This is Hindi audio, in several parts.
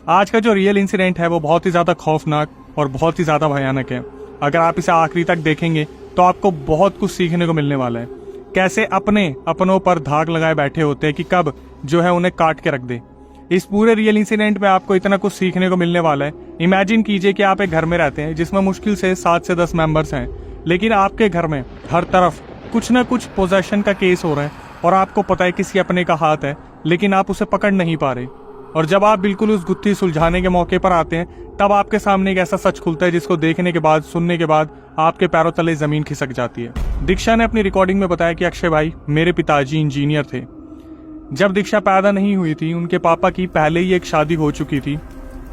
आज का जो रियल इंसिडेंट है वो बहुत ही ज़्यादा खौफनाक और बहुत ही ज़्यादा भयानक है। अगर आप इसे आखिरी तक देखेंगे तो आपको बहुत कुछ सीखने को मिलने वाला है। कैसे अपनों पर धाक लगाए बैठे होते हैं कि कब जो है उन्हें काट के रख दे। इस पूरे रियल इंसिडेंट में आपको इतना कुछ सीखने को मिलने वाला है। इमेजिन कीजिए कि आप एक घर में रहते हैं जिसमें मुश्किल से 7 से 10 मेंबर्स हैं, लेकिन आपके घर में हर तरफ कुछ ना कुछ पोजेशन का केस हो रहा है और आपको पता है किसी अपने का हाथ है, लेकिन आप उसे पकड़ नहीं पा रहे। और जब आप बिल्कुल उस गुत्थी सुलझाने के मौके पर आते हैं तब आपके सामने एक ऐसा सच खुलता है जिसको देखने के बाद, सुनने के बाद आपके पैरों तले जमीन खिसक जाती है। दीक्षा ने अपनी रिकॉर्डिंग में बताया कि अक्षय भाई मेरे पिताजी इंजीनियर थे। जब दीक्षा पैदा नहीं हुई थी उनके पापा की पहले ही एक शादी हो चुकी थी।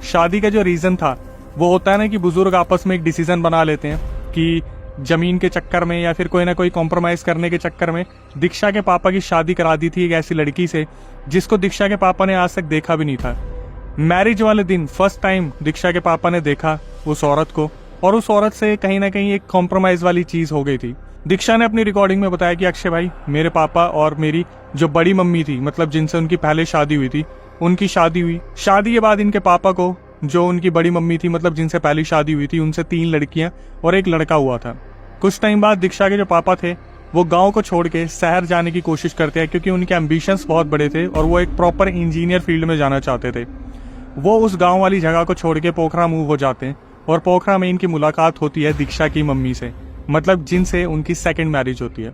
शादी का जो रीजन था वो होता है ना कि बुजुर्ग आपस में एक डिसीजन बना लेते हैं कि जमीन के चक्कर में या फिर कोई ना कोई कॉम्प्रोमाइज करने के चक्कर में दीक्षा के पापा की शादी करा दी थी एक ऐसी लड़की से जिसको दीक्षा के पापा ने आज तक देखा भी नहीं था। मैरिज वाले दिन फर्स्ट टाइम दीक्षा के पापा ने देखा उस औरत को, और उस औरत से कहीं ना कहीं एक कॉम्प्रोमाइज वाली चीज हो गई थी। दीक्षा ने अपनी रिकॉर्डिंग में बताया कि अक्षय भाई मेरे पापा और मेरी जो बड़ी मम्मी थी, मतलब जिनसे उनकी पहले शादी हुई थी, उनकी शादी हुई। शादी के बाद इनके पापा को जो उनकी बड़ी मम्मी थी, मतलब जिनसे पहली शादी हुई थी, उनसे 3 लड़कियां और एक लड़का हुआ था। कुछ टाइम बाद दीक्षा के जो पापा थे वो गांव को छोड़ के शहर जाने की कोशिश करते हैं क्योंकि उनके एम्बिशंस बहुत बड़े थे और वो एक प्रॉपर इंजीनियर फील्ड में जाना चाहते थे। वो उस गांव वाली जगह को छोड़ के पोखरा मूव हो जाते हैं और पोखरा में इनकी मुलाकात होती है दीक्षा की मम्मी से, मतलब जिनसे उनकी सेकंड मैरिज होती है।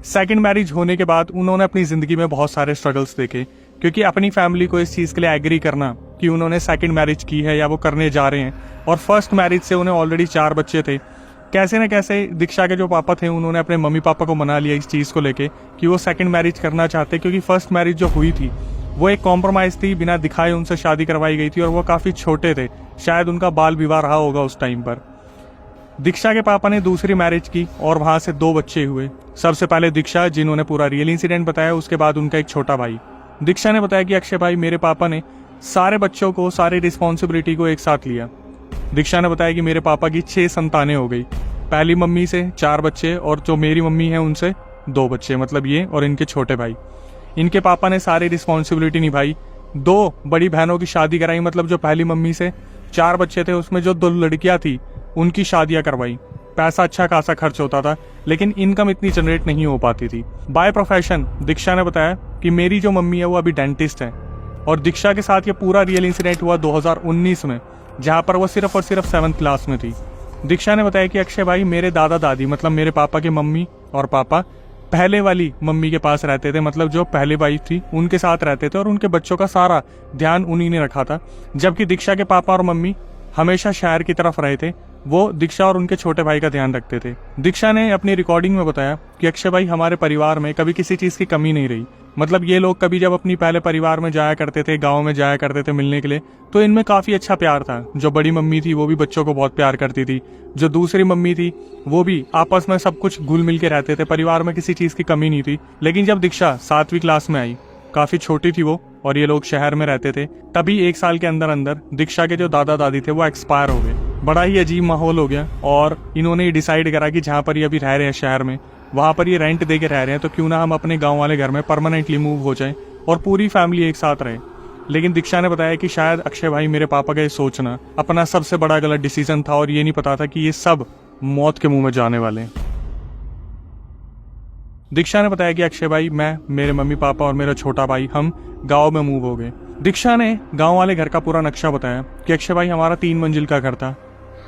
सेकंड मैरिज होने के बाद उन्होंने अपनी जिंदगी में बहुत सारे स्ट्रगल्स देखे क्योंकि अपनी फैमिली को इस चीज के लिए एग्री करना कि उन्होंने सेकंड मैरिज की है या वो करने जा रहे हैं, और फर्स्ट मैरिज से उन्हें ऑलरेडी 4 बच्चे थे। कैसे न कैसे दीक्षा के जो पापा थे उन्होंने अपने मम्मी पापा को मना लिया इस चीज को लेके कि वो सेकंड मैरिज करना चाहते, क्योंकि फर्स्ट मैरिज जो हुई थी वो एक कॉम्प्रोमाइज थी, बिना दिखाए उनसे शादी करवाई गई थी और वो काफी छोटे थे, शायद उनका बाल विवाह रहा होगा उस टाइम पर। दीक्षा के पापा ने दूसरी मैरिज की और वहां से 2 बच्चे हुए। सबसे पहले दीक्षा, जिन्होंने पूरा रियल इंसिडेंट बताया, उसके बाद उनका एक छोटा भाई। दीक्षा ने बताया कि अक्षय भाई मेरे पापा ने सारे बच्चों को, सारी रिस्पॉन्सिबिलिटी को एक साथ लिया। दीक्षा ने बताया कि मेरे पापा की 6 संतानें हो गई। पहली मम्मी से 4 बच्चे और जो मेरी मम्मी है उनसे 2 बच्चे, मतलब ये और इनके छोटे भाई। इनके पापा ने सारी रिस्पॉन्सिबिलिटी निभाई। 2 बड़ी बहनों की शादी कराई, मतलब जो पहली मम्मी से 4 बच्चे थे उसमें जो 2 लड़कियां थी उनकी शादियां करवाई। पैसा अच्छा खासा खर्च होता था लेकिन इनकम इतनी जनरेट नहीं हो पाती थी। बाय प्रोफेशन दीक्षा ने बताया कि मेरी जो मम्मी है वो अभी डेंटिस्ट है, और दीक्षा के साथ ये पूरा रियल इंसिडेंट हुआ 2019 में, जहां पर वो सिर्फ और सिर्फ 7th क्लास में थी। दीक्षा ने बताया कि अक्षय भाई मेरे दादा दादी, मतलब मेरे पापा के मम्मी और पापा पहले वाली मम्मी के पास रहते थे, मतलब जो पहले वाइफ थी उनके साथ रहते थे और उनके बच्चों का सारा ध्यान उन्हीं ने रखा था। जबकि दीक्षा के पापा और मम्मी हमेशा शहर की तरफ रहे थे, वो दीक्षा और उनके छोटे भाई का ध्यान रखते थे। दीक्षा ने अपनी रिकॉर्डिंग में बताया कि अक्षय भाई हमारे परिवार में कभी किसी चीज की कमी नहीं रही। मतलब ये लोग कभी जब अपनी पहले परिवार में जाया करते थे, गाँव में जाया करते थे मिलने के लिए, तो इनमें काफी अच्छा प्यार था। जो बड़ी मम्मी थी वो भी बच्चों को बहुत प्यार करती थी, जो दूसरी मम्मी थी वो भी आपस में सब कुछ घुल मिल के रहते थे, परिवार में किसी चीज की कमी नहीं थी। लेकिन जब दीक्षा 7वीं क्लास में आई, काफी छोटी थी वो और ये लोग शहर में रहते थे, तभी 1 साल के अंदर अंदर दीक्षा के जो दादा दादी थे वो एक्सपायर हो गए। बड़ा ही अजीब माहौल हो गया और इन्होंने ये डिसाइड करा कि जहाँ पर ये अभी रह रहे हैं शहर में, वहां पर ये रेंट दे के रह रहे हैं, तो क्यों ना हम अपने गाँव वाले घर में परमानेंटली मूव हो जाए और पूरी फैमिली एक साथ रहे। लेकिन दीक्षा ने बताया कि शायद अक्षय भाई मेरे पापा का ये सोचना अपना सबसे बड़ा गलत डिसीजन था और ये नहीं पता था कि ये सब मौत के मुंह में जाने वाले हैं। दीक्षा ने बताया कि अक्षय भाई, मैं, मेरे मम्मी पापा और मेरा छोटा भाई हम गांव में मूव हो गए। दीक्षा ने गांव वाले घर का पूरा नक्शा बताया कि अक्षय भाई हमारा 3 मंजिल का घर था।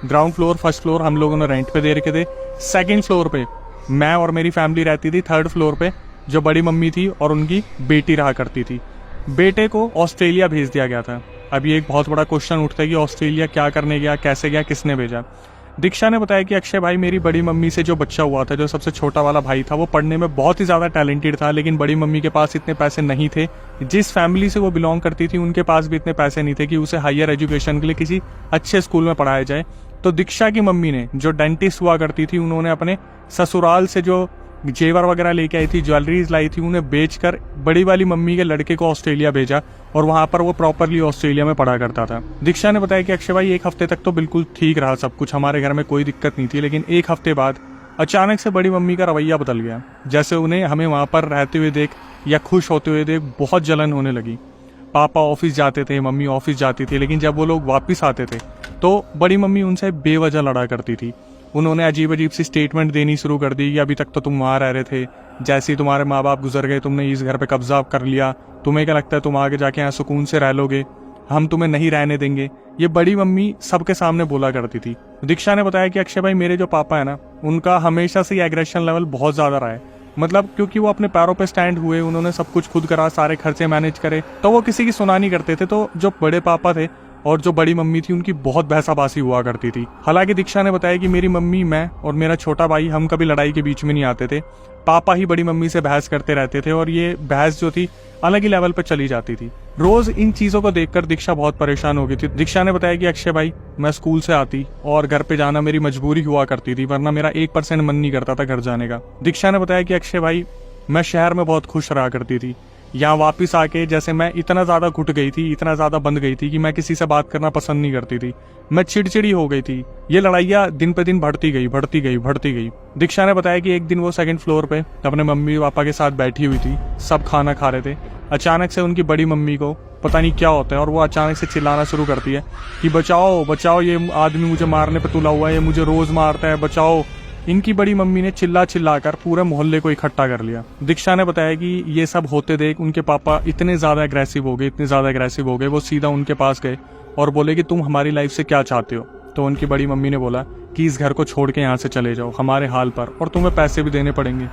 ग्राउंड फ्लोर, फर्स्ट फ्लोर हम लोगों ने रेंट पे दे रखे थे। 2nd फ्लोर पे मैं और मेरी फैमिली रहती थी। 3rd फ्लोर पे जो बड़ी मम्मी थी और उनकी बेटी रहा करती थी। बेटे को ऑस्ट्रेलिया भेज दिया गया था। अभी एक बहुत बड़ा क्वेश्चन उठता है कि ऑस्ट्रेलिया क्या करने गया, कैसे गया, किसने भेजा। दीक्षा ने बताया कि अक्षय भाई मेरी बड़ी मम्मी से जो बच्चा हुआ था, जो सबसे छोटा वाला भाई था, वो पढ़ने में बहुत ही ज्यादा टैलेंटेड था, लेकिन बड़ी मम्मी के पास इतने पैसे नहीं थे। जिस फैमिली से वो बिलोंग करती थी उनके पास भी इतने पैसे नहीं थे कि उसे हायर एजुकेशन के लिए किसी अच्छे स्कूल में पढ़ाया जाए। तो दीक्षा की मम्मी ने, जो डेंटिस्ट हुआ करती थी, उन्होंने अपने ससुराल से जो जेवर वगैरह लेके आई थी, ज्वेलरीज लाई थी, उन्हें बेचकर बड़ी वाली मम्मी के लड़के को ऑस्ट्रेलिया भेजा और वहां पर वो प्रॉपरली ऑस्ट्रेलिया में पढ़ा करता था। दीक्षा ने बताया कि अक्षय भाई 1 हफ्ते तक तो बिल्कुल ठीक रहा सब कुछ, हमारे घर में कोई दिक्कत नहीं थी, लेकिन 1 हफ्ते बाद अचानक से बड़ी मम्मी का रवैया बदल गया। जैसे उन्हें हमें वहां पर रहते हुए देख या खुश होते हुए देख बहुत जलन होने लगी। पापा ऑफिस जाते थे, मम्मी ऑफिस जाती थी, लेकिन जब वो लोग वापस आते थे तो बड़ी मम्मी उनसे बेवजह लड़ा करती थी। उन्होंने अजीब अजीब सी स्टेटमेंट देनी शुरू कर दी कि अभी तक तो तुम वहाँ रह रहे थे, जैसे ही तुम्हारे माँ बाप गुजर गए तुमने इस घर पे कब्जा कर लिया, तुम्हें क्या लगता है तुम आगे जाके यहाँ सुकून से रह लोगे, हम तुम्हें नहीं रहने देंगे। ये बड़ी मम्मी सबके सामने बोला करती थी। दीक्षा ने बताया कि अक्षय भाई, मेरे जो पापा है ना, उनका हमेशा से एग्रेशन लेवल बहुत ज्यादा रहा है। मतलब क्योंकि वो अपने पैरों पे स्टैंड हुए, उन्होंने सब कुछ खुद करा, सारे खर्चे मैनेज करे, तो वो किसी की सुना नहीं करते थे। तो जो बड़े पापा थे और जो बड़ी मम्मी थी, उनकी बहुत बहसाबाजी हुआ करती थी। हालांकि दीक्षा ने बताया कि मेरी मम्मी, मैं और मेरा छोटा भाई, हम कभी लड़ाई के बीच में नहीं आते थे। पापा ही बड़ी मम्मी से बहस करते रहते थे और ये बहस जो थी अलग ही लेवल पर चली जाती थी। रोज इन चीजों को देखकर दीक्षा बहुत परेशान हो गई थी। दीक्षा ने बताया कि अक्षय भाई, मैं स्कूल से आती और घर पे जाना मेरी मजबूरी हुआ करती थी, वरना मेरा 1% मन नहीं करता था घर जाने का। दीक्षा ने बताया कि अक्षय भाई, मैं शहर में बहुत खुश रहा करती थी। यहाँ वापिस आके जैसे मैं इतना ज्यादा घुट गई थी, इतना ज्यादा बंद गई थी कि मैं किसी से बात करना पसंद नहीं करती थी। मैं चिड़चिड़ी हो गई थी। ये लड़ाइयाँ दिन पे दिन बढ़ती गई। दीक्षा ने बताया कि एक दिन वो सेकंड फ्लोर पे अपने मम्मी पापा के साथ बैठी हुई थी, सब खाना खा रहे थे। अचानक से उनकी बड़ी मम्मी को पता नहीं क्या होता है और वो अचानक से चिल्लाना शुरू करती है कि बचाओ बचाओ, ये आदमी मुझे मारने पे तुला हुआ है, ये मुझे रोज मारता है, बचाओ। इनकी बड़ी मम्मी ने चिल्ला कर पूरे मोहल्ले को इकट्ठा कर लिया। दीक्षा ने बताया कि ये सब होते देख उनके पापा इतने ज्यादा एग्रेसिव हो गए, वो सीधा उनके पास गए और बोले कि तुम हमारी लाइफ से क्या चाहते हो। तो उनकी बड़ी मम्मी ने बोला कि इस घर को छोड़ के यहाँ से चले जाओ हमारे हाल पर, और तुम्हें पैसे भी देने पड़ेंगे,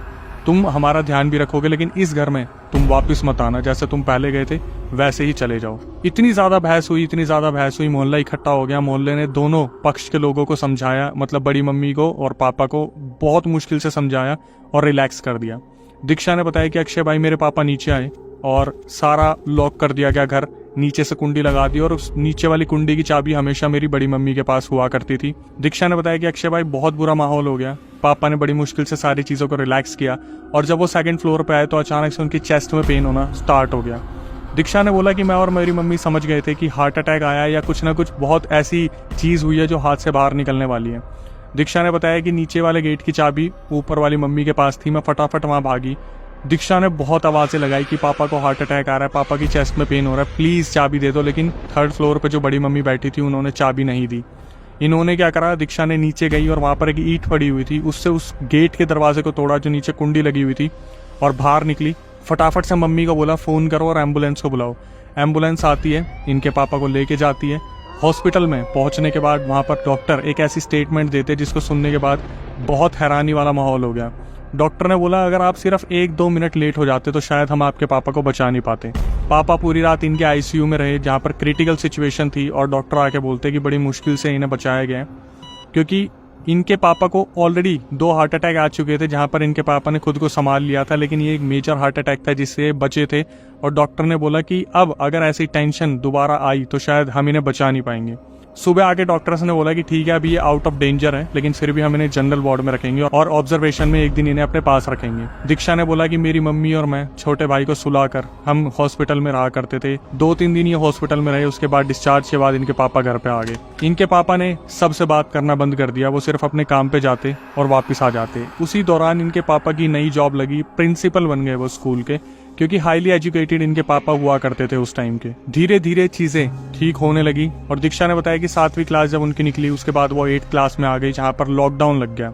तुम हमारा ध्यान भी रखोगे, लेकिन इस घर में तुम वापस मत आना, जैसे तुम पहले गए थे वैसे ही चले जाओ। इतनी ज्यादा बहस हुई, मोहल्ला इकट्ठा हो गया। मोहल्ले ने दोनों पक्ष के लोगों को समझाया, मतलब बड़ी मम्मी को और पापा को बहुत मुश्किल से समझाया और रिलैक्स कर दिया। दीक्षा ने बताया कि अक्षय भाई, मेरे पापा नीचे आए और सारा लॉक कर दिया गया घर, नीचे से कुंडी लगा दी और उस नीचे वाली कुंडी की चाबी हमेशा मेरी बड़ी मम्मी के पास हुआ करती थी। दीक्षा ने बताया कि अक्षय भाई, बहुत बुरा माहौल हो गया। पापा ने बड़ी मुश्किल से सारी चीजों को रिलैक्स किया और जब वो सेकंड फ्लोर पे आए तो अचानक से उनकी चेस्ट में पेन होना स्टार्ट हो गया। दीक्षा ने बोला कि मैं और मेरी मम्मी समझ गए थे कि हार्ट अटैक आया है या कुछ ना कुछ बहुत ऐसी चीज हुई है जो हाथ से बाहर निकलने वाली है। दीक्षा ने बताया कि नीचे वाले गेट की चाबी ऊपर वाली मम्मी के पास थी, मैं फटाफट वहां भागी। दीक्षा ने बहुत आवाजें लगाई कि पापा को हार्ट अटैक आ रहा है, पापा की चेस्ट में पेन हो रहा है, प्लीज चाबी दे दो। लेकिन थर्ड फ्लोर पे जो बड़ी मम्मी बैठी थी उन्होंने चाबी नहीं दी। इन्होंने क्या करा, दीक्षा ने नीचे गई और वहां पर एक ईंट पड़ी हुई थी, उससे उस गेट के दरवाजे को तोड़ा जो नीचे कुंडी लगी हुई थी और बाहर निकली। फटाफट से मम्मी को बोला फोन करो और एम्बुलेंस को बुलाओ। एम्बुलेंस आती है, इनके पापा को लेके जाती है। हॉस्पिटल में पहुंचने के बाद वहां पर डॉक्टर एक ऐसी स्टेटमेंट देते जिसको सुनने के बाद बहुत हैरानी वाला माहौल हो गया। डॉक्टर ने बोला अगर आप सिर्फ 1-2 मिनट लेट हो जाते तो शायद हम आपके पापा को बचा नहीं पाते। पापा पूरी रात इनके आईसीयू में रहे जहां पर क्रिटिकल सिचुएशन थी और डॉक्टर आके बोलते कि बड़ी मुश्किल से इन्हें बचाया गया, क्योंकि इनके पापा को ऑलरेडी 2 हार्ट अटैक आ चुके थे जहां पर इनके पापा ने खुद को संभाल लिया था, लेकिन ये एक मेजर हार्ट अटैक था जिससे बचे थे। और डॉक्टर ने बोला कि अब अगर ऐसी टेंशन दोबारा आई तो शायद हम इन्हें बचा नहीं पाएंगे। सुबह आके डॉक्टर्स ने बोला कि ठीक है अभी ये आउट ऑफ डेंजर है, लेकिन फिर भी हम इन्हें जनरल वार्ड में रखेंगे और ऑब्जर्वेशन में एक दिन इन्हें अपने पास रखेंगे। दीक्षा ने बोला कि मेरी मम्मी और मैं छोटे भाई को सुलाकर हम हॉस्पिटल में रहा करते थे। 2-3 दिन ये हॉस्पिटल में रहे, उसके बाद डिस्चार्ज के बाद इनके पापा घर पे आ गए। इनके पापा ने सबसे बात करना बंद कर दिया, वो सिर्फ अपने काम पे जाते और वापिस आ जाते। उसी दौरान इनके पापा की नई जॉब लगी, प्रिंसिपल बन गए वो स्कूल के, क्योंकि हाईली एजुकेटेड इनके पापा हुआ करते थे उस टाइम के। धीरे धीरे चीजें ठीक होने लगी और दीक्षा ने बताया कि 7वीं क्लास जब उनकी निकली उसके बाद वो 8th क्लास में आ गई जहां पर लॉकडाउन लग गया।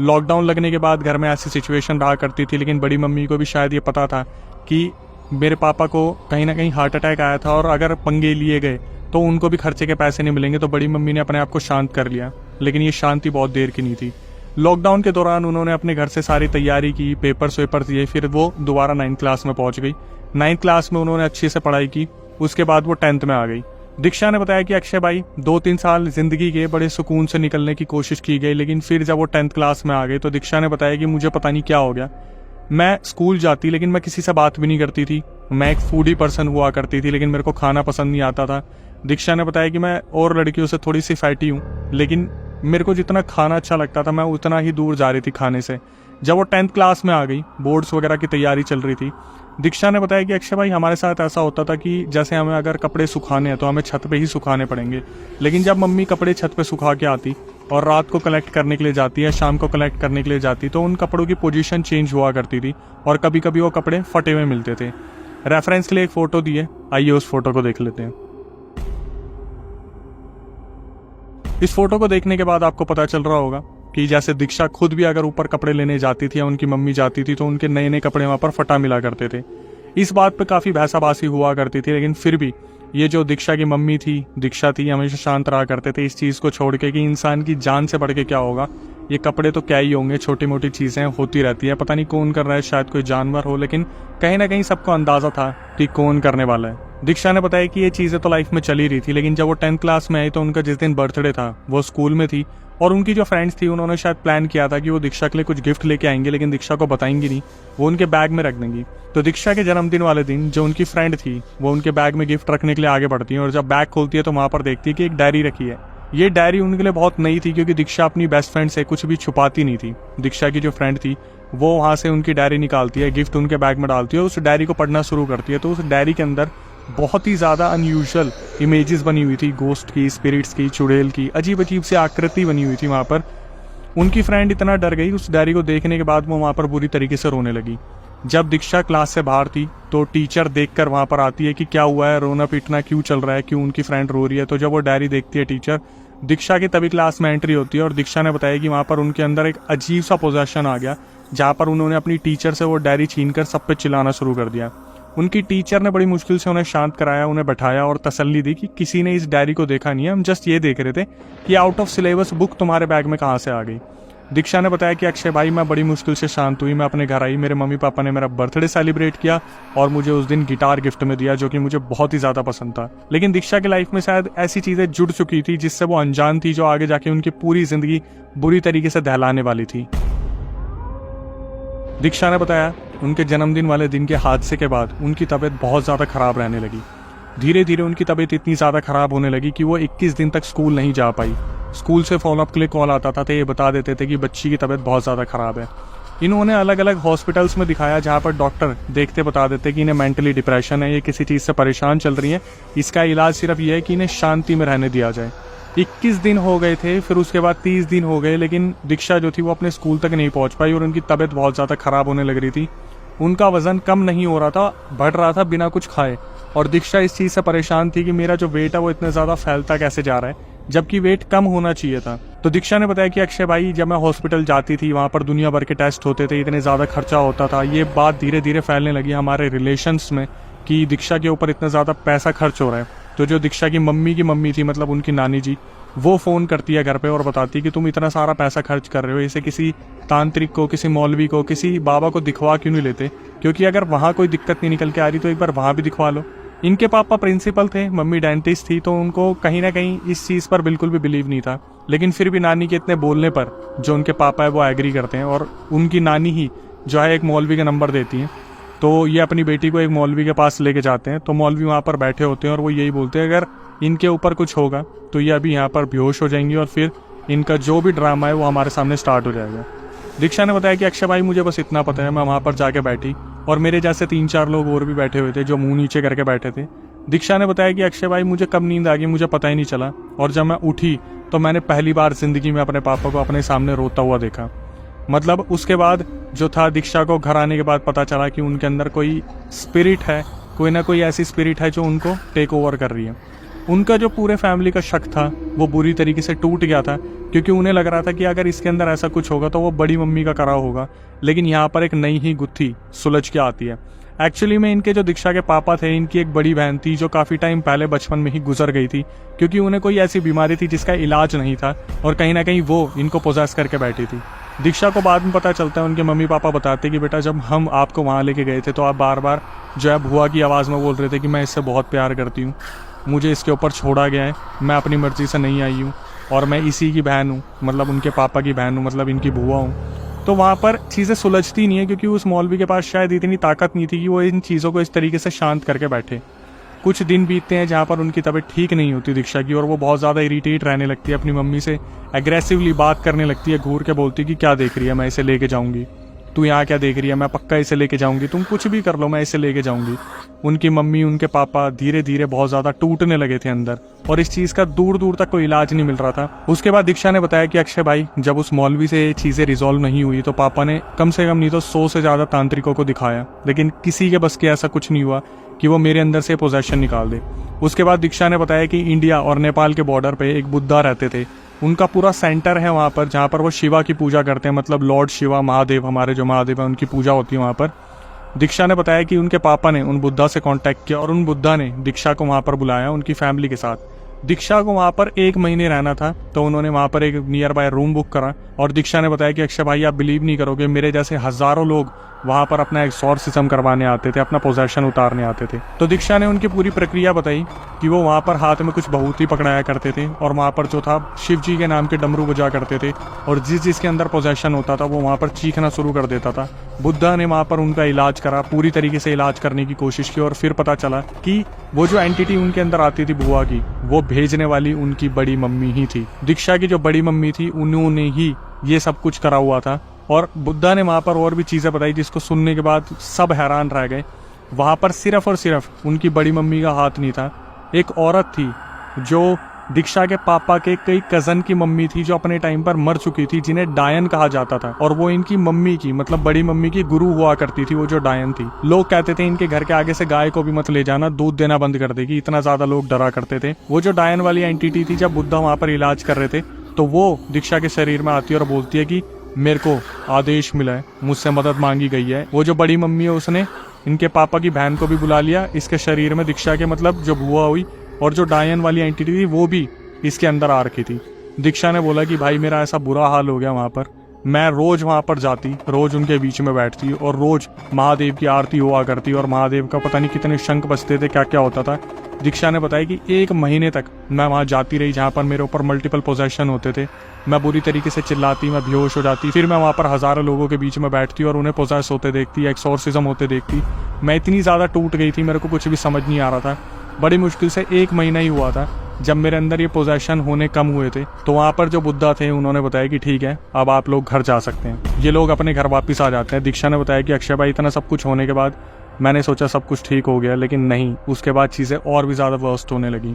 लॉकडाउन लगने के बाद घर में ऐसी सिचुएशन रहा करती थी, लेकिन बड़ी मम्मी को भी शायद ये पता था कि मेरे पापा को कहीं ना कहीं हार्ट अटैक आया था और अगर पंगे लिए गए तो उनको भी खर्चे के पैसे नहीं मिलेंगे। तो बड़ी मम्मी ने अपने आप को शांत कर लिया, लेकिन ये शांति बहुत देर की नहीं थी। लॉकडाउन के दौरान उन्होंने अपने घर से सारी तैयारी की, पेपर्स दिए, फिर वो दोबारा 9th क्लास में पहुंच गई। 9th क्लास में उन्होंने अच्छे से पढ़ाई की, उसके बाद वो 10th में आ गई। दीक्षा ने बताया कि अक्षय भाई 2-3 साल जिंदगी के बड़े सुकून से निकलने की कोशिश की गई, लेकिन फिर जब वो 10th क्लास में आ गई तो दीक्षा ने बताया कि मुझे पता नहीं क्या हो गया। मैं स्कूल जाती लेकिन मैं किसी से बात भी नहीं करती थी। मैं एक फूडी पर्सन हुआ करती थी, लेकिन मेरे को खाना पसंद नहीं आता था। दीक्षा ने बताया कि मैं और लड़कियों से थोड़ी सी फैटी हूँ, लेकिन मेरे को जितना खाना अच्छा लगता था मैं उतना ही दूर जा रही थी खाने से। जब वो 10th क्लास में आ गई, बोर्ड्स वगैरह की तैयारी चल रही थी, दीक्षा ने बताया कि अक्षय भाई हमारे साथ ऐसा होता था कि जैसे हमें अगर कपड़े सुखाने हैं तो हमें छत पे ही सुखाने पड़ेंगे, लेकिन जब मम्मी कपड़े छत पे सुखा के आती और रात को कलेक्ट करने के लिए जाती है, शाम को कलेक्ट करने के लिए जाती, तो उन कपड़ों की पोजीशन चेंज हुआ करती थी और कभी कभी वो कपड़े फटे हुए मिलते थे। रेफरेंस के लिए एक फोटो दी है, आइए उस फोटो को देख लेते हैं। इस फोटो को देखने के बाद आपको पता चल रहा होगा कि जैसे दीक्षा खुद भी अगर ऊपर कपड़े लेने जाती थी या उनकी मम्मी जाती थी तो उनके नए नए कपड़े वहां पर फटा मिला करते थे। इस बात पे काफी बहसाबासी हुआ करती थी, लेकिन फिर भी ये जो दीक्षा की मम्मी थी, दीक्षा थी, हमेशा शांत रहा करते थे इस चीज को छोड़ के कि इंसान की जान से बढ़ के क्या होगा, ये कपड़े तो क्या ही होंगे, छोटी मोटी चीजें होती रहती है, पता नहीं कौन कर रहा है, शायद कोई जानवर हो, लेकिन कहीं ना कहीं सबको अंदाजा था कि कौन करने वाला है। दीक्षा ने बताया कि ये चीजें तो लाइफ में चली रही थी, लेकिन जब वो 10th क्लास में आई तो उनका जिस दिन बर्थडे था वो स्कूल में थी और उनकी जो फ्रेंड्स थी उन्होंने शायद प्लान किया था कि वो दीक्षा के लिए कुछ गिफ्ट लेके आएंगे, लेकिन दीक्षा को बताएंगी नहीं, वो उनके बैग में रख देंगी। तो दीक्षा के जन्मदिन वाले दिन जो उनकी फ्रेंड थी वो उनके बैग में गिफ्ट रखने के लिए आगे बढ़ती है और जब बैग खोलती है तो वहां पर देखती है कि एक डायरी रखी है। ये डायरी उनके लिए बहुत नई थी क्योंकि दीक्षा अपनी बेस्ट फ्रेंड से कुछ भी छुपाती नहीं थी। दीक्षा की जो फ्रेंड थी वो वहां से उनकी डायरी निकालती है, गिफ्ट उनके बैग में डालती है और उस डायरी को पढ़ना शुरू करती है। तो उस डायरी के अंदर बहुत ही ज्यादा अनयूजुअल इमेजेस बनी हुई थी, गोस्ट की, स्पिरिट्स की, चुड़ैल की, अजीब अजीब सी आकृति बनी हुई थी वहां पर। उनकी फ्रेंड इतना डर गई उस डायरी को देखने के बाद, वो वहां पर बुरी तरीके से रोने लगी। जब दीक्षा क्लास से बाहर थी तो टीचर देखकर वहां पर आती है कि क्या हुआ है, रोना पीटना क्यों चल रहा है, क्यों उनकी फ्रेंड रो रही है। तो जब वो डायरी देखती है टीचर, दीक्षा की तभी क्लास में एंट्री होती है और दीक्षा ने बताया कि वहां पर उनके अंदर एक अजीब सा पोजेशन आ गया, जहां पर उन्होंने अपनी टीचर से वो डायरी छीनकर सब पे चिल्लाना शुरू कर दिया। उनकी टीचर ने बड़ी मुश्किल से उन्हें शांत कराया, उन्हें बैठाया और तसल्ली दी कि किसी ने इस डायरी को देखा नहीं है, हम जस्ट ये देख रहे थे कि आउट ऑफ सिलेबस बुक तुम्हारे बैग में कहाँ से आ गई। दीक्षा ने बताया कि अक्षय भाई, मैं बड़ी मुश्किल से शांत हुई, मैं अपने घर आई, मेरे मम्मी पापा ने मेरा बर्थडे सेलिब्रेट किया और मुझे उस दिन गिटार गिफ्ट में दिया जो कि मुझे बहुत ही ज्यादा पसंद था। लेकिन दीक्षा की लाइफ में शायद ऐसी चीजें जुड़ चुकी थी जिससे वो अनजान थी, जो आगे जाके उनकी पूरी जिंदगी बुरी तरीके से दहलाने वाली थी। दीक्षा ने बताया उनके जन्मदिन वाले दिन के हादसे के बाद उनकी तबीयत बहुत ज्यादा खराब रहने लगी। धीरे धीरे उनकी तबीयत इतनी ज्यादा खराब होने लगी कि वो 21 दिन तक स्कूल नहीं जा पाई। स्कूल से फॉलोअप के लिए कॉल आता था तो ये बता देते थे कि बच्ची की तबीयत बहुत ज़्यादा ख़राब है। इन्होंने अलग अलग हॉस्पिटल्स में दिखाया जहाँ पर डॉक्टर देखते बता देते कि इन्हें मेंटली डिप्रेशन है, ये किसी चीज़ से परेशान चल रही है, इसका इलाज सिर्फ ये है कि इन्हें शांति में रहने दिया जाए। 21 दिन हो गए थे, फिर उसके बाद 30 दिन हो गए, लेकिन दीक्षा जो थी वो अपने स्कूल तक नहीं पहुँच पाई और उनकी तबीयत बहुत ज़्यादा ख़राब होने लग रही थी। उनका वजन कम नहीं हो रहा था, बढ़ रहा था बिना कुछ खाए। और दीक्षा इस चीज़ से परेशान थी कि मेरा जो वेट है वो इतना ज़्यादा फैलता कैसे जा रहा है, जबकि वेट कम होना चाहिए था। तो दीक्षा ने बताया कि अक्षय भाई, जब मैं हॉस्पिटल जाती थी वहाँ पर दुनिया भर के टेस्ट होते थे, इतने ज़्यादा खर्चा होता था। ये बात धीरे धीरे फैलने लगी हमारे रिलेशंस में कि दीक्षा के ऊपर इतना ज़्यादा पैसा खर्च हो रहा है। तो जो दीक्षा की मम्मी थी, मतलब उनकी नानी जी, वो फ़ोन करती है घर पे और बताती है कि तुम इतना सारा पैसा खर्च कर रहे हो, इसे किसी तांत्रिक को, किसी मौलवी को, किसी बाबा को दिखवा क्यों नहीं लेते, क्योंकि अगर वहाँ कोई दिक्कत नहीं निकल के आ रही तो एक बार वहाँ भी दिखवा लो। इनके पापा प्रिंसिपल थे, मम्मी डेंटिस्ट थी, तो उनको कहीं ना कहीं इस चीज़ पर बिल्कुल भी बिलीव नहीं था। लेकिन फिर भी नानी के इतने बोलने पर जो उनके पापा है वो एग्री करते हैं और उनकी नानी ही जो है एक मौलवी का नंबर देती हैं। तो ये अपनी बेटी को एक मौलवी के पास लेके जाते हैं। तो मौलवी वहाँ पर बैठे होते हैं और वो यही बोलते हैं अगर इनके ऊपर कुछ होगा तो ये अभी यहाँ पर बेहोश हो जाएंगी और फिर इनका जो भी ड्रामा है वो हमारे सामने स्टार्ट हो जाएगा। दीक्षा ने बताया कि अक्षय भाई, मुझे बस इतना पता है। मैं वहाँ पर जाके बैठी और मेरे जैसे 3-4 लोग और भी बैठे हुए थे जो मुंह नीचे करके बैठे थे। दीक्षा ने बताया कि अक्षय भाई, मुझे कब नींद आ गई मुझे पता ही नहीं चला, और जब मैं उठी तो मैंने पहली बार जिंदगी में अपने पापा को अपने सामने रोता हुआ देखा। मतलब उसके बाद जो था, दीक्षा को घर आने के बाद पता चला कि उनके अंदर कोई स्पिरिट है, कोई ना कोई ऐसी स्पिरिट है जो उनको टेक ओवर कर रही है। उनका जो पूरे फैमिली का शक था वो बुरी तरीके से टूट गया था, क्योंकि उन्हें लग रहा था कि अगर इसके अंदर ऐसा कुछ होगा तो वो बड़ी मम्मी का करा होगा। लेकिन यहाँ पर एक नई ही गुत्थी सुलझ के आती है। एक्चुअली में इनके जो दीक्षा के पापा थे, इनकी एक बड़ी बहन थी जो काफ़ी टाइम पहले बचपन में ही गुजर गई थी, क्योंकि उन्हें कोई ऐसी बीमारी थी जिसका इलाज नहीं था और कहीं ना कहीं वो इनको पोजेस करके बैठी थी। दीक्षा को बाद में पता चलता है, उनके मम्मी पापा बताते कि बेटा, जब हम आपको वहाँ लेके गए थे तो आप बार बार जो है बुआ की आवाज़ में बोल रहे थे कि मैं इससे बहुत प्यार करती हूँ, मुझे इसके ऊपर छोड़ा गया है, मैं अपनी मर्जी से नहीं आई हूँ और मैं इसी की बहन हूँ, मतलब उनके पापा की बहन हूँ, मतलब इनकी बुआ हूँ। तो वहाँ पर चीज़ें सुलझती नहीं है क्योंकि उस मौलवी के पास शायद इतनी ताकत नहीं थी कि वो इन चीज़ों को इस तरीके से शांत करके बैठे। कुछ दिन बीतते हैं जहाँ पर उनकी तबीयत ठीक नहीं होती दीक्षा की, और वो बहुत ज़्यादा इरिटेट रहने लगती है, अपनी मम्मी से एग्रेसिवली बात करने लगती है, घूर के बोलती है कि क्या देख रही है, मैं इसे लेके जाऊँगी। तू यहाँ क्या देख रही है, मैं पक्का इसे लेके जाऊंगी, तुम कुछ भी कर लो मैं इसे लेके जाऊंगी। उनकी मम्मी उनके पापा धीरे धीरे बहुत ज़्यादा टूटने लगे थे अंदर, और इस चीज़ का दूर दूर तक कोई इलाज नहीं मिल रहा था। उसके बाद दीक्षा ने बताया कि अक्षय भाई जब उस मौलवी से ये चीज़ें रिजॉल्व नहीं हुई तो पापा ने कम से कम नहीं तो 100 से ज़्यादा तांत्रिकों को दिखाया, लेकिन किसी के बस के ऐसा कुछ नहीं हुआ कि वो मेरे अंदर से पोजेशन निकाल दे। उसके बाद दीक्षा ने बताया कि इंडिया और नेपाल के बॉर्डर पे एक बुद्धा रहते थे, उनका पूरा सेंटर है वहाँ पर जहाँ पर वो शिवा की पूजा करते हैं, मतलब लॉर्ड शिवा महादेव, हमारे जो महादेव है उनकी पूजा होती है वहाँ पर। दीक्षा ने बताया कि उनके पापा ने उन बुद्धा से कांटेक्ट किया और उन बुद्धा ने दीक्षा को वहाँ पर बुलाया उनकी फैमिली के साथ। दीक्षा को वहाँ पर 1 महीने रहना था, तो उन्होंने वहाँ पर एक नियर बाय रूम बुक करा। और दीक्षा ने बताया कि अक्षय भाई आप बिलीव नहीं करोगे, मेरे जैसे हजारों लोग वहाँ पर अपना एक्सॉर्सिज्म करवाने आते थे, अपना पोजेशन उतारने आते थे। तो दीक्षा ने उनकी पूरी प्रक्रिया बताई कि वो वहाँ पर हाथ में कुछ बहुती पकड़ाया करते थे और वहाँ पर जो था शिव जी के नाम के डमरू बजा करते थे, और जिसके अंदर पोजेशन होता था वो वहाँ पर चीखना शुरू कर देता था। बुद्धा ने वहाँ पर उनका इलाज करा, पूरी तरीके से इलाज करने की कोशिश की, और फिर पता चला कि वो जो एंटिटी उनके अंदर आती थी बुआ की, वो भेजने वाली उनकी बड़ी मम्मी ही थी। दीक्षा की जो बड़ी मम्मी थी उन्होंने ही ये सब कुछ करा हुआ था। और बुद्धा ने वहाँ पर और भी चीज़ें बताई जिसको सुनने के बाद सब हैरान रह गए। वहाँ पर सिर्फ और सिर्फ उनकी बड़ी मम्मी का हाथ नहीं था, एक औरत थी जो दीक्षा के पापा के कई कज़न की मम्मी थी, जो अपने टाइम पर मर चुकी थी, जिन्हें डायन कहा जाता था, और वो इनकी मम्मी की मतलब बड़ी मम्मी की गुरु हुआ करती थी वो जो डायन थी। लोग कहते थे इनके घर के आगे से गाय को भी मत ले जाना, दूध देना बंद कर देगी, इतना ज़्यादा लोग डरा करते थे। वो जो डायन वाली एंटिटी थी, जब बुद्धा वहाँ पर इलाज कर रहे थे तो वो दीक्षा के शरीर में आती है और बोलती है कि मेरे को आदेश मिला है, मुझसे मदद मांगी गई है। वो जो बड़ी मम्मी है उसने इनके पापा की बहन को भी बुला लिया इसके शरीर में, दीक्षा के मतलब जो बुआ हुई, और जो डायन वाली एंटिटी थी वो भी इसके अंदर आ रखी थी। दीक्षा ने बोला कि भाई मेरा ऐसा बुरा हाल हो गया वहाँ पर, मैं रोज वहाँ पर जाती, रोज उनके बीच में बैठती और रोज महादेव की आरती हुआ करती, और महादेव का पता नहीं कितने शंख बजते थे, क्या क्या होता था। दीक्षा ने बताया कि 1 महीने तक मैं वहाँ जाती रही, जहाँ पर मेरे ऊपर मल्टीपल पोजेशन होते थे। मैं बुरी तरीके से चिल्लाती, मैं बेहोश हो जाती, फिर मैं वहाँ पर हज़ारों लोगों के बीच में बैठती और उन्हें पोजेस होते देखती, एक्सॉर्सिज्म होते देखती। मैं इतनी ज़्यादा टूट गई थी, मेरे को कुछ भी समझ नहीं आ रहा था। बड़ी मुश्किल से 1 महीना ही हुआ था जब मेरे अंदर ये पोजेशन होने कम हुए थे। तो वहाँ पर जो बुद्धा थे उन्होंने बताया कि ठीक है अब आप लोग घर जा सकते हैं। ये लोग अपने घर वापस आ जाते हैं। दीक्षा ने बताया कि अक्षय भाई इतना सब कुछ होने के बाद मैंने सोचा सब कुछ ठीक हो गया, लेकिन नहीं, उसके बाद चीज़ें और भी ज़्यादा वर्स्ट होने लगी।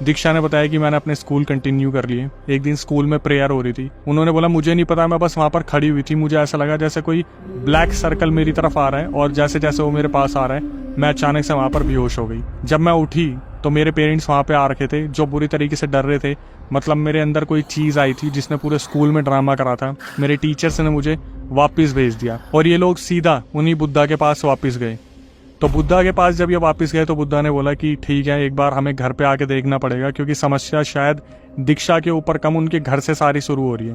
दीक्षा ने बताया कि मैंने अपने स्कूल कंटिन्यू कर लिए। एक दिन स्कूल में प्रेयर हो रही थी, उन्होंने बोला मुझे नहीं पता, मैं बस वहाँ पर खड़ी हुई थी, मुझे ऐसा लगा जैसे कोई ब्लैक सर्कल मेरी तरफ आ रहा है, और जैसे जैसे वो मेरे पास आ रहा है मैं अचानक से वहाँ पर बेहोश हो गई। जब मैं उठी तो मेरे पेरेंट्स वहाँ पे आ रखे थे जो बुरी तरीके से डर रहे थे, मतलब मेरे अंदर कोई चीज़ आई थी जिसने पूरे स्कूल में ड्रामा करा था। मेरे टीचर्स ने मुझे वापस भेज दिया और ये लोग सीधा उन्हीं बुद्धा के पास वापस गए। तो बुद्धा के पास जब ये वापस गए तो बुद्धा ने बोला कि ठीक है एक बार हमें घर पे आके देखना पड़ेगा, क्योंकि समस्या शायद दीक्षा के ऊपर कम उनके घर से सारी शुरू हो रही है।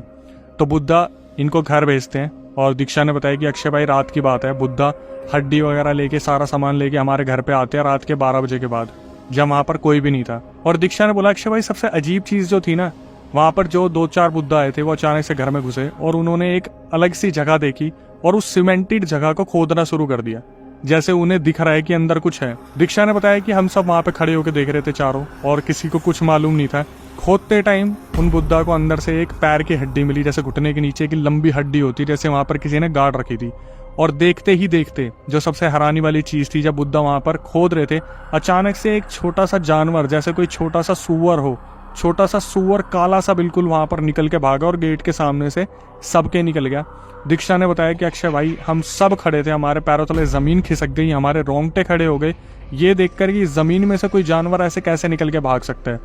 तो बुद्धा इनको घर भेजते हैं और दीक्षा ने बताया कि अक्षय भाई रात की बात है, बुद्धा हड्डी वगैरह लेके सारा सामान लेके हमारे घर पे आते हैं रात के 12 बजे के बाद, जब वहाँ पर कोई भी नहीं था। और दीक्षा ने बोला अक्षय भाई सबसे अजीब चीज़ जो थी ना, वहाँ पर जो 2-4 बुद्धा आए थे वो अचानक से घर में घुसे और उन्होंने एक अलग सी जगह देखी और उस सीमेंटेड जगह को खोदना शुरू कर दिया, जैसे उन्हें दिख रहा है कि अंदर कुछ है। दीक्षा ने बताया कि हम सब वहाँ पे खड़े होकर देख रहे थे चारों, और किसी को कुछ मालूम नहीं था। खोदते टाइम उन बुद्धा को अंदर से एक पैर की हड्डी मिली, जैसे घुटने के नीचे की लंबी हड्डी होती, जैसे वहाँ पर किसी ने गाड़ रखी थी। और देखते ही देखते जो सबसे हैरानी वाली चीज़ थी, जब बुद्धा वहाँ पर खोद रहे थे अचानक से एक छोटा सा जानवर, जैसे कोई छोटा सा सूअर हो, छोटा सा सूअर काला सा बिल्कुल वहाँ पर निकल के भागा और गेट के सामने से सबके निकल गया। दीक्षा ने बताया कि अक्षय भाई हम सब खड़े थे, हमारे पैरों तले ज़मीन खिसक गई, हमारे रोंगटे खड़े हो गए ये देखकर कि ज़मीन में से कोई जानवर ऐसे कैसे निकल के भाग सकता है।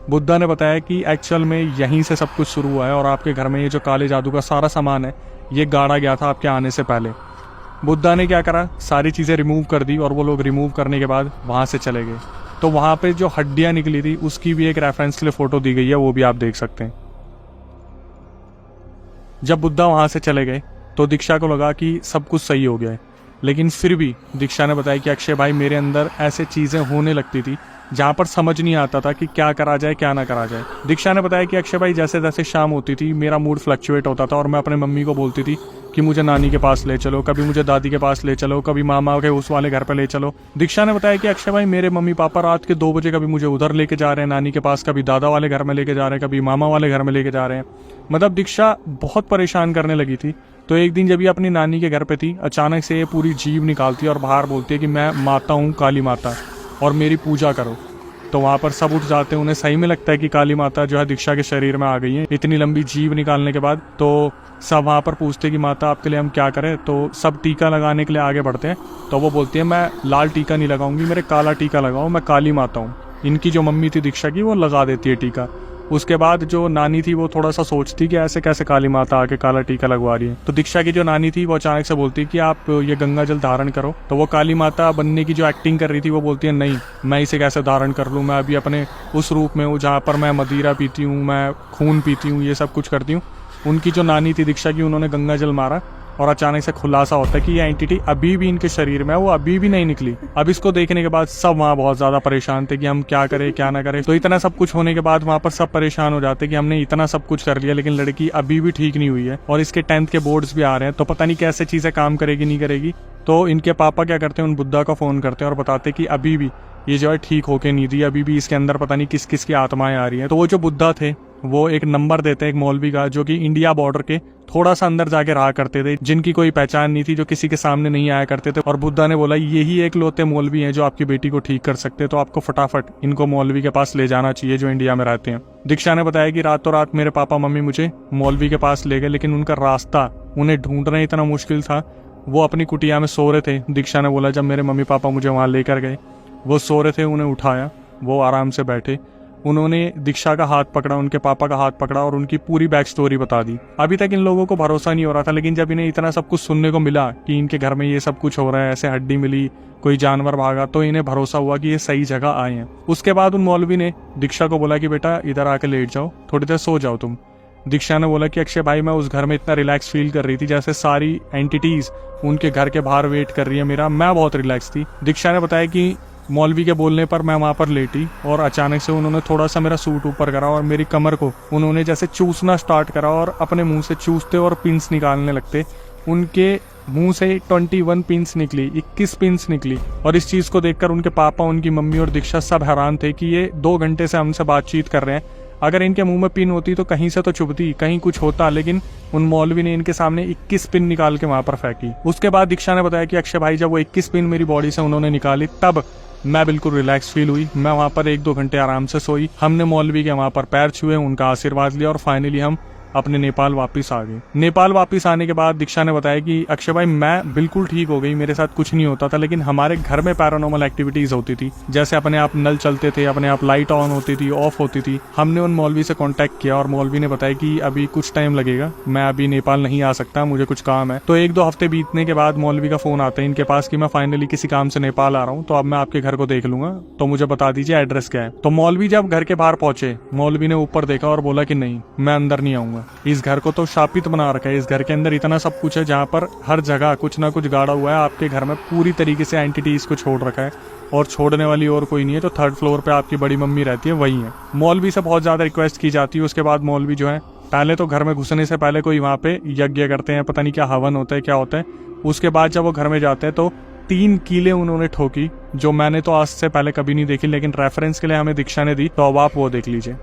बुद्धा ने बताया कि एक्चुअल में यहीं से सब कुछ शुरू हुआ है और आपके घर में ये जो काले जादू का सारा सामान है ये गाड़ा गया था आपके आने से पहले। बुद्धा ने क्या करा, सारी चीज़ें रिमूव कर दी और वो लोग रिमूव करने के बाद वहाँ से चले गए। तो वहाँ पे जो हड्डियाँ निकली थी उसकी भी एक रेफरेंस के लिए फ़ोटो दी गई है, वो भी आप देख सकते हैं। जब बुद्धा वहाँ से चले गए तो दीक्षा को लगा कि सब कुछ सही हो गया है, लेकिन फिर भी दीक्षा ने बताया कि अक्षय भाई मेरे अंदर ऐसे चीज़ें होने लगती थी जहाँ पर समझ नहीं आता था कि क्या करा जाए क्या ना करा जाए। दीक्षा ने बताया कि अक्षय भाई जैसे जैसे शाम होती थी मेरा मूड फ्लक्चुएट होता था और मैं अपने मम्मी को बोलती थी कि मुझे नानी के पास ले चलो, कभी मुझे दादी के पास ले चलो, कभी मामा के उस वाले घर पे ले चलो। दीक्षा ने बताया कि अक्षय भाई मेरे मम्मी पापा रात के 2 बजे कभी मुझे उधर लेके जा रहे हैं नानी के पास, कभी दादा वाले घर में लेके जा रहे हैं, कभी मामा वाले घर में लेके जा रहे हैं। मतलब दीक्षा बहुत परेशान करने लगी थी। तो एक दिन जब ये अपनी नानी के घर पे थी, अचानक से ये पूरी जीभ निकालती है और बाहर बोलती है कि मैं माता हूँ काली माता और मेरी पूजा करो। तो वहाँ पर सब उठ जाते हैं, उन्हें सही में लगता है कि काली माता जो है दीक्षा के शरीर में आ गई है इतनी लंबी जीभ निकालने के बाद। तो सब वहाँ पर पूछते कि माता आपके लिए हम क्या करें। तो सब टीका लगाने के लिए आगे बढ़ते हैं। तो वो बोलती है मैं लाल टीका नहीं लगाऊंगी, मेरे काला टीका लगाओ, मैं काली माता हूँ। इनकी जो मम्मी थी दीक्षा की वो लगा देती है टीका। उसके बाद जो नानी थी वो थोड़ा सा सोचती कि ऐसे कैसे काली माता आके काला टीका लगवा रही है। तो दीक्षा की जो नानी थी वो अचानक से बोलती कि आप ये गंगा जल धारण करो। तो वो काली माता बनने की जो एक्टिंग कर रही थी वो बोलती है नहीं, मैं इसे कैसे धारण कर लूँ, मैं अभी अपने उस रूप में हूँ जहाँ पर मैं मदिरा पीती हूँ, मैं खून पीती हूँ, ये सब कुछ करती हूँ। उनकी जो नानी थी दीक्षा की, उन्होंने गंगा जल मारा और अचानक से खुलासा होता है कि ये एंटिटी अभी भी इनके शरीर में है, वो अभी भी नहीं निकली। अब इसको देखने के बाद सब वहाँ बहुत ज्यादा परेशान थे कि हम क्या करें क्या ना करें। तो इतना सब कुछ होने के बाद वहाँ पर सब परेशान हो जाते कि हमने इतना सब कुछ कर लिया लेकिन लड़की अभी भी ठीक नहीं हुई है और इसके 10th के बोर्ड्स भी आ रहे हैं, तो पता नहीं कैसे चीजें काम करेगी नहीं करेगी। तो इनके पापा क्या करते हैं, उन बुद्धा को फोन करते हैं और बताते कि अभी भी ये जो है ठीक होके नहीं दी, अभी भी इसके अंदर पता नहीं किस किस की आत्माएं आ रही हैं। तो वो जो बुद्धा थे वो एक नंबर देते हैं एक मौलवी का, जो कि इंडिया बॉर्डर के थोड़ा सा अंदर जाके रहा करते थे, जिनकी कोई पहचान नहीं थी, जो किसी के सामने नहीं आया करते थे। और बुद्धा ने बोला यही एक लौते मौलवी हैं जो आपकी बेटी को ठीक कर सकते हैं, तो आपको फटाफट इनको मौलवी के पास ले जाना चाहिए जो इंडिया में रहते हैं। दीक्षा ने बताया कि रातों रात मेरे पापा मम्मी मुझे मौलवी के पास ले गए, लेकिन उनका रास्ता उन्हें ढूंढना इतना मुश्किल था। वो अपनी कुटिया में सो रहे थे। दीक्षा ने बोला जब मेरे मम्मी पापा मुझे वहां लेकर गए, वो सो रहे थे, उन्हें उठाया, वो आराम से बैठे, उन्होंने दीक्षा का हाथ पकड़ा, उनके पापा का हाथ पकड़ा और उनकी पूरी बैक स्टोरी बता दी। अभी तक इन लोगों को भरोसा नहीं हो रहा था, लेकिन जब इन्हें इतना सब कुछ सुनने को मिला कि इनके घर में ये सब कुछ हो रहा है, ऐसे हड्डी मिली, कोई जानवर भागा, तो इन्हें भरोसा हुआ कि ये सही जगह आए हैं। उसके बाद उन मौलवी ने दीक्षा को बोला कि बेटा इधर आके लेट जाओ, थोड़ी देर सो जाओ तुम। दीक्षा ने बोला कि अक्षय भाई मैं उस घर में इतना रिलैक्स फील कर रही थी जैसे सारी एंटिटीज उनके घर के बाहर वेट कर रही है मेरा, मैं बहुत रिलैक्स थी। दीक्षा ने बताया कि मौलवी के बोलने पर मैं वहां पर लेटी और अचानक से उन्होंने थोड़ा सा मेरा सूट ऊपर करा और मेरी कमर को उन्होंने जैसे चूसना स्टार्ट करा और अपने मुंह से चूसते और पिंस निकालने लगते। उनके मुंह से 21 पिंस निकली, 21 पिंस निकली। और इस चीज को देखकर उनके पापा, उनकी मम्मी और दीक्षा सब हैरान थे कि ये 2 घंटे से हमसे बातचीत कर रहे हैं, अगर इनके मुंह में पिन होती तो कहीं से तो चुभती, कहीं कुछ होता, लेकिन उन मौलवी ने इनके सामने 21 पिन निकाल के वहां पर फेंकी। उसके बाद दीक्षा ने बताया कि अक्षय भाई जब वो 21 पिन मेरी बॉडी से उन्होंने निकाली तब मैं बिल्कुल रिलैक्स फील हुई। मैं वहां पर 1-2 घंटे आराम से सोई। हमने मौलवी के वहां पर पैर छुए, उनका आशीर्वाद लिया और फाइनली हम अपने नेपाल वापस आ गए। नेपाल वापस आने के बाद दीक्षा ने बताया कि अक्षय भाई मैं बिल्कुल ठीक हो गई, मेरे साथ कुछ नहीं होता था, लेकिन हमारे घर में पैरानॉर्मल एक्टिविटीज होती थी, जैसे अपने आप नल चलते थे, अपने आप लाइट ऑन होती थी, ऑफ होती थी। हमने उन मौलवी से कांटेक्ट किया और मौलवी ने बताया कि अभी कुछ टाइम लगेगा, मैं अभी नेपाल नहीं आ सकता, मुझे कुछ काम है। तो 1-2 हफ्ते बीतने के बाद मौलवी का फोन आता है इनके पास कि मैं फाइनली किसी काम से नेपाल आ रहा हूँ, तो अब मैं आपके घर को देख लूंगा, तो मुझे बता दीजिए एड्रेस क्या है। तो मौलवी जब घर के बाहर पहुंचे, मौलवी ने ऊपर देखा और बोला कि नहीं, मैं अंदर नहीं आऊंगा, इस घर को तो शापित बना रखा है, इस घर के अंदर इतना सब कुछ है जहाँ पर हर जगह कुछ ना कुछ गाड़ा हुआ है, आपके घर में पूरी तरीके से एंटिटीज को छोड़ रखा है और छोड़ने वाली और कोई नहीं है। तो 3rd फ्लोर पे आपकी बड़ी मम्मी रहती है, वही है। मौलवी से बहुत ज्यादा रिक्वेस्ट की जाती है। उसके बाद मौलवी जो है पहले तो घर में घुसने से पहले कोई वहां पे यज्ञ करते हैं, पता नहीं क्या हवन होता है क्या होता है। उसके बाद जब वो घर में जाते हैं तो 3 कीलें उन्होंने ठोकी, जो मैंने तो आज से पहले कभी नहीं देखी, लेकिन रेफरेंस के लिए हमें दीक्षा ने दी, तो अब आप वो देख लीजिए।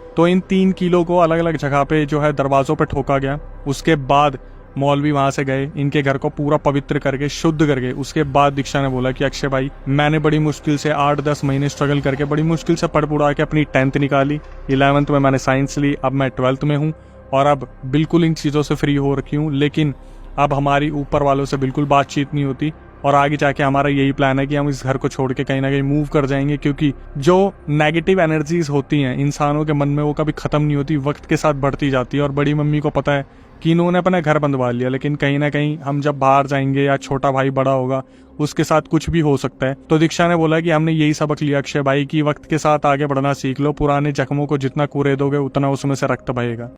तो इन 3 कीलों को अलग अलग जगह पे जो है दरवाजों पे ठोका गया। उसके बाद मौलवी वहां से गए, इनके घर को पूरा पवित्र करके शुद्ध करके। उसके बाद दीक्षा ने बोला कि अक्षय भाई मैंने बड़ी मुश्किल से 8-10 महीने स्ट्रगल करके बड़ी मुश्किल से पढ़ पुढ़ा के अपनी 10th निकाली, 11th में मैंने साइंस ली, अब मैं 12th में हूँ और अब बिल्कुल इन चीजों से फ्री हो रखी हूँ। लेकिन अब हमारी ऊपर वालों से बिल्कुल बातचीत नहीं होती और आगे जाके हमारा यही प्लान है कि हम इस घर को छोड़ के कहीं ना कहीं मूव कर जाएंगे, क्योंकि जो नेगेटिव एनर्जीज होती हैं इंसानों के मन में वो कभी खत्म नहीं होती, वक्त के साथ बढ़ती जाती है। और बड़ी मम्मी को पता है कि इन्होंने अपना घर बंधवा लिया, लेकिन कहीं ना कहीं हम जब बाहर जाएंगे या छोटा भाई बड़ा होगा उसके साथ कुछ भी हो सकता है। तो दीक्षा ने बोला कि हमने यही सबक लिया अक्षय भाई की वक्त के साथ आगे बढ़ना सीख लो, पुराने जख्मों को जितना कूरे दोगे उतना उसमें से रक्त बहेगा।